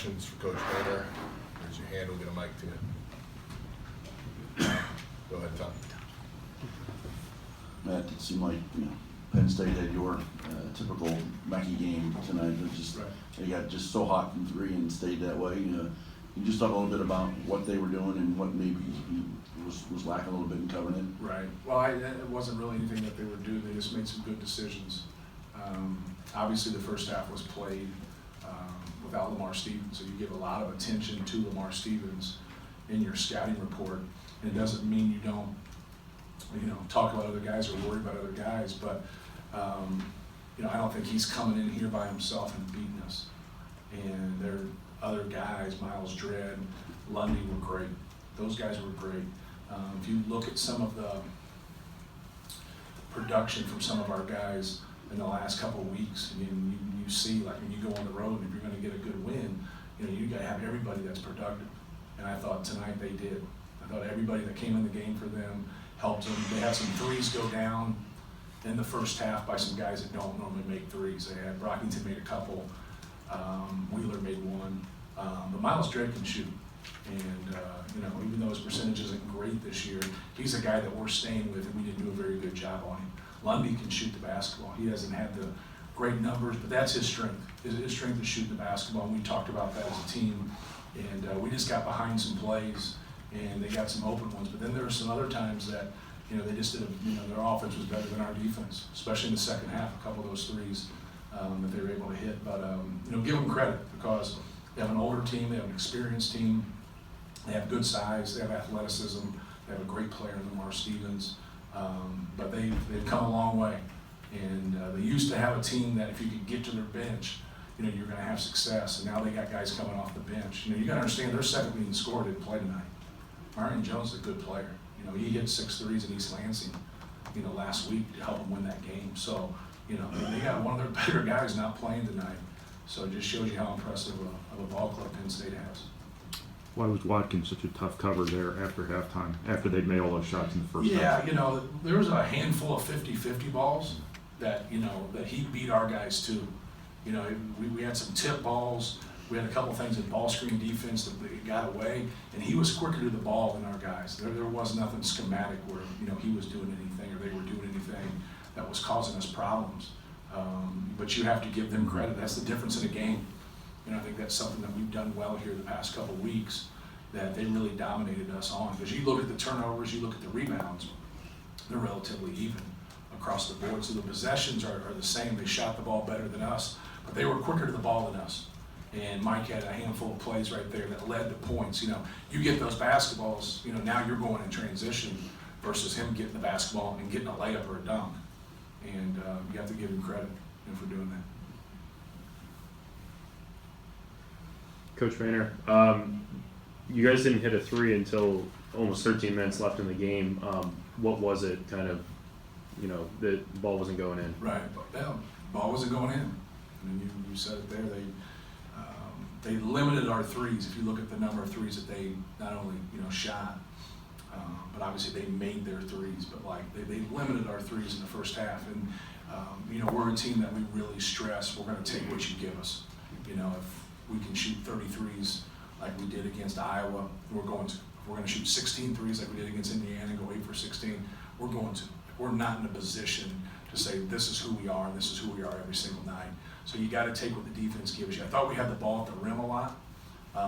questions for Coach Maynor, raise your hand, we'll get a mic to you. Go ahead, Tom. Matt, it seemed like Penn State had your typical Mackey game tonight. They got just so hot from three and stayed that way. Can you just talk a little bit about what they were doing and what maybe was lacking a little bit in covering it? Right. Well, it wasn't really anything that they were doing. They just made some good decisions. Obviously, the first half was played without Lamar Stevens, so you give a lot of attention to Lamar Stevens in your scouting report. And it doesn't mean you don't, talk about other guys or worry about other guys, but I don't think he's coming in here by himself and beating us. And there are other guys, Miles Dredd, Lundy were great. Those guys were great. If you look at some of the production from some of our guys in the last couple of weeks, you see, like when you go on the road, if you're going to get a good win, you got to have everybody that's productive. And I thought tonight they did. I thought everybody that came in the game for them helped them. They had some threes go down in the first half by some guys that don't normally make threes. They had Brockington made a couple, Wheeler made one, but Miles Dredd can shoot. And even though his percentage isn't great this year, he's a guy that we're staying with, and we didn't do a very good job on him. Lundy can shoot the basketball. He hasn't had the great numbers, but that's his strength. His strength is shooting the basketball, and we talked about that as a team. And we just got behind some plays, and they got some open ones. But then there were some other times that, they just did their offense was better than our defense, especially in the second half, a couple of those threes that they were able to hit. But, give them credit because they have an older team, they have an experienced team, they have good size, they have athleticism, they have a great player in Lamar Stevens. But they've come a long way. And they used to have a team that if you could get to their bench, you're going to have success. And now they got guys coming off the bench. You got to understand their second leading scorer didn't play tonight. Marion Jones is a good player. He hit 6 threes in East Lansing, last week to help them win that game. So, they got one of their better guys not playing tonight. So it just shows you how impressive of a ball club Penn State has. Why was Watkins such a tough cover there after halftime, after they'd made all those shots in the first half? Yeah, there was a handful of 50-50 balls that, that he beat our guys to. We had some tip balls. We had a couple things in ball screen defense that got away, and he was quicker to the ball than our guys. There was nothing schematic where, he was doing anything or they were doing anything that was causing us problems. But you have to give them credit. That's the difference in a game. I think that's something that we've done well here the past couple of weeks, that they really dominated us on. Because you look at the turnovers, you look at the rebounds, they're relatively even across the board. So the possessions are the same. They shot the ball better than us, but they were quicker to the ball than us. And Mike had a handful of plays right there that led to points. You get those basketballs, now you're going in transition versus him getting the basketball and getting a layup or a dunk. And you have to give him credit for doing that. Coach Maynor, you guys didn't hit a three until almost 13 minutes left in the game. What was it the ball wasn't going in? Right, the ball wasn't going in. You said it there. They limited our threes. If you look at the number of threes that they not only shot, but obviously they made their threes. But they limited our threes in the first half. And we're a team that we really stress. We're going to take what you give us. If we can shoot 33s like we did against Iowa, we're going to. If we're going to shoot 16 threes like we did against Indiana and go 8 for 16, we're going to. We're not in a position to say this is who we are and this is who we are every single night. So you got to take what the defense gives you. I thought we had the ball at the rim a lot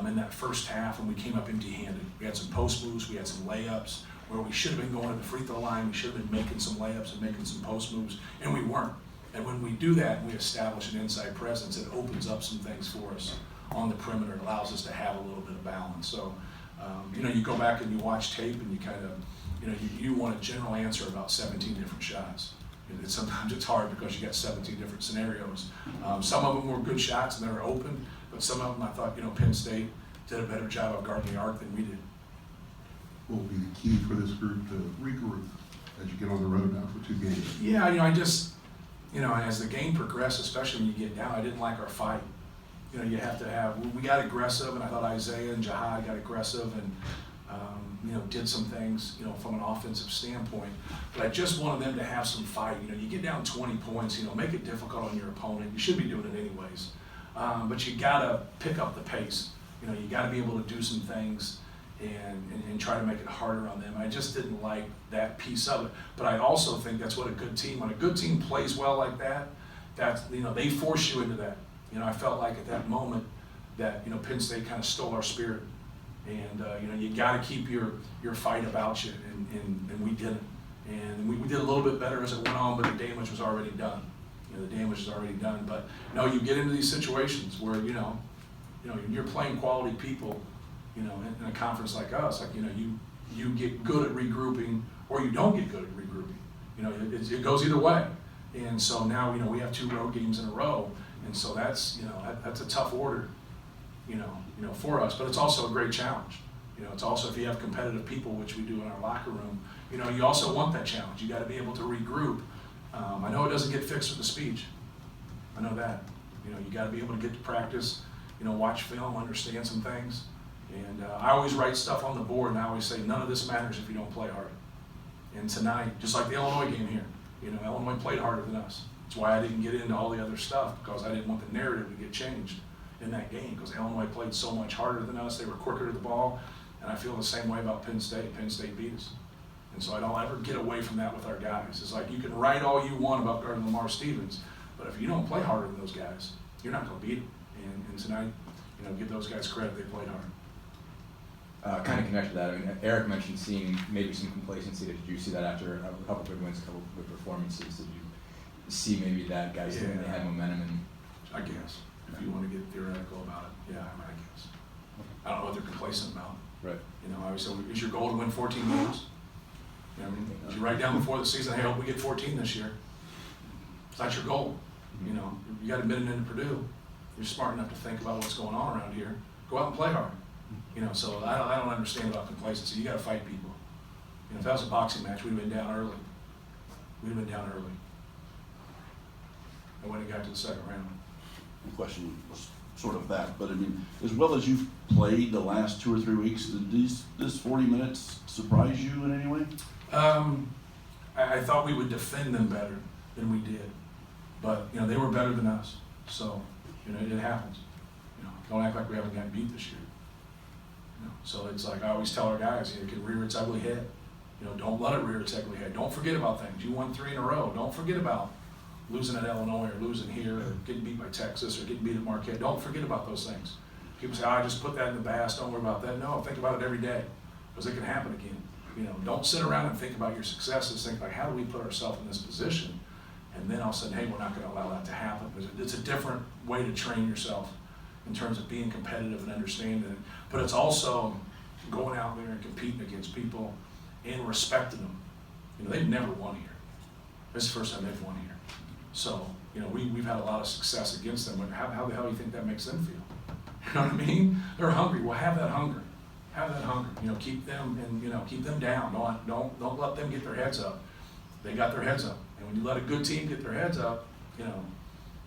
in that first half, and we came up empty-handed. We had some post moves, we had some layups where we should have been going to the free throw line. We should have been making some layups and making some post moves, and we weren't. And when we do that, and we establish an inside presence, it opens up some things for us on the perimeter. It allows us to have a little bit of balance. So, you go back and you watch tape, and you kind of, you want a general answer about 17 different shots. Sometimes it's hard because you got 17 different scenarios. Some of them were good shots and they were open, but some of them I thought, Penn State did a better job of guarding the arc than we did. What will be the key for this group to regroup as you get on the road now for 2 games? Yeah, I just, as the game progressed, especially when you get down, I didn't like our fight. You have to have, we got aggressive, and I thought Isaiah and Jihad got aggressive and, did some things, from an offensive standpoint. But I just wanted them to have some fight. You get down 20 points, make it difficult on your opponent. You should be doing it anyways. but you gotta pick up the pace. You know, you gotta be able to do some things and try to make it harder on them. I just didn't like that piece of it. But I also think that's what a good team, when a good team plays well like that, that's, you know, they force you into that. You know, I felt like at that moment that, you know, Penn State kind of stole our spirit. And, you know, you got to keep your fight about you, and we didn't. And we did a little bit better as it went on, but the damage was already done. You know, the damage is already done. But, no, you get into these situations where, you know, you're playing quality people, you know, in a conference like us, like, you know, you get good at regrouping or you don't get good at regrouping. You know, it goes either way. And so now, you know, we have 2 road games in a row, and so that's, you know, that's a tough order, you know, for us. But it's also a great challenge. You know, it's also, if you have competitive people, which we do in our locker room, you know, you also want that challenge. You got to be able to regroup. I know it doesn't get fixed with the speech. I know that. You know, you got to be able to get to practice, you know, watch film, understand some things. And I always write stuff on the board, and I always say, none of this matters if you don't play hard. And tonight, just like the Illinois game here, you know, Illinois played harder than us. That's why I didn't get into all the other stuff, because I didn't want the narrative to get changed in that game, because Illinois played so much harder than us. They were quicker to the ball, and I feel the same way about Penn State. Penn State beat us. And so I don't ever get away from that with our guys. It's like, you can write all you want about guarding Lamar Stevens, but if you don't play harder than those guys, you're not going to beat them. And tonight, you know, give those guys credit, they played hard. Kind of connected to that, I mean, Eric mentioned seeing maybe some complacency. Did you see that after a couple good wins, a couple good performances? Did you see maybe that guys thinking they had momentum? And I guess, if you want to get theoretical about it, yeah, I guess. I don't know what they're complacent about. right. You know, I always say, is your goal to win 14 games? You know what I mean? Did you write down before the season, hey, I hope we get 14 this year? Is that your goal? You know, you got admitted into Purdue. You're smart enough to think about what's going on around here. Go out and play hard. You know, so I don't understand about complacency. You got to fight people. You know, if that was a boxing match, we'd have been down early. We'd have been down early. And when it got to the second round. The question was sort of that, but I mean, as well as you've played the last 2 or 3 weeks, did this 40 minutes surprise you in any way? I thought we would defend them better than we did, but you know, they were better than us. So you know, it happens. You know, don't act like we haven't gotten beat this year. You know, so it's like I always tell our guys, you know, it can rear its ugly head. You know, don't let it rear its ugly head. Don't forget about things. You won 3 in a row. Don't forget about losing at Illinois or losing here or getting beat by Texas or getting beat at Marquette. Don't forget about those things. People say, I just put that in the past, don't worry about that. No, think about it every day, because it can happen again. You know, don't sit around and think about your successes. Think like, how do we put ourselves in this position? And then all of a sudden, hey, we're not going to allow that to happen. It's a different way to train yourself in terms of being competitive and understanding it. But it's also going out there and competing against people and respecting them. You know, they've never won here. This is the first time they've won here. So, you know, we've had a lot of success against them. How the hell do you think that makes them feel? You know what I mean? They're hungry. Well, have that hunger. Have that hunger. You know, keep them and you know, keep them down. Don't let them get their heads up. They got their heads up. And when you let a good team get their heads up, you know,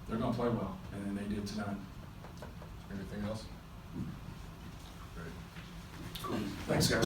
they're going to play well. And they did tonight. Anything else? Great. Cool. Thanks, guys.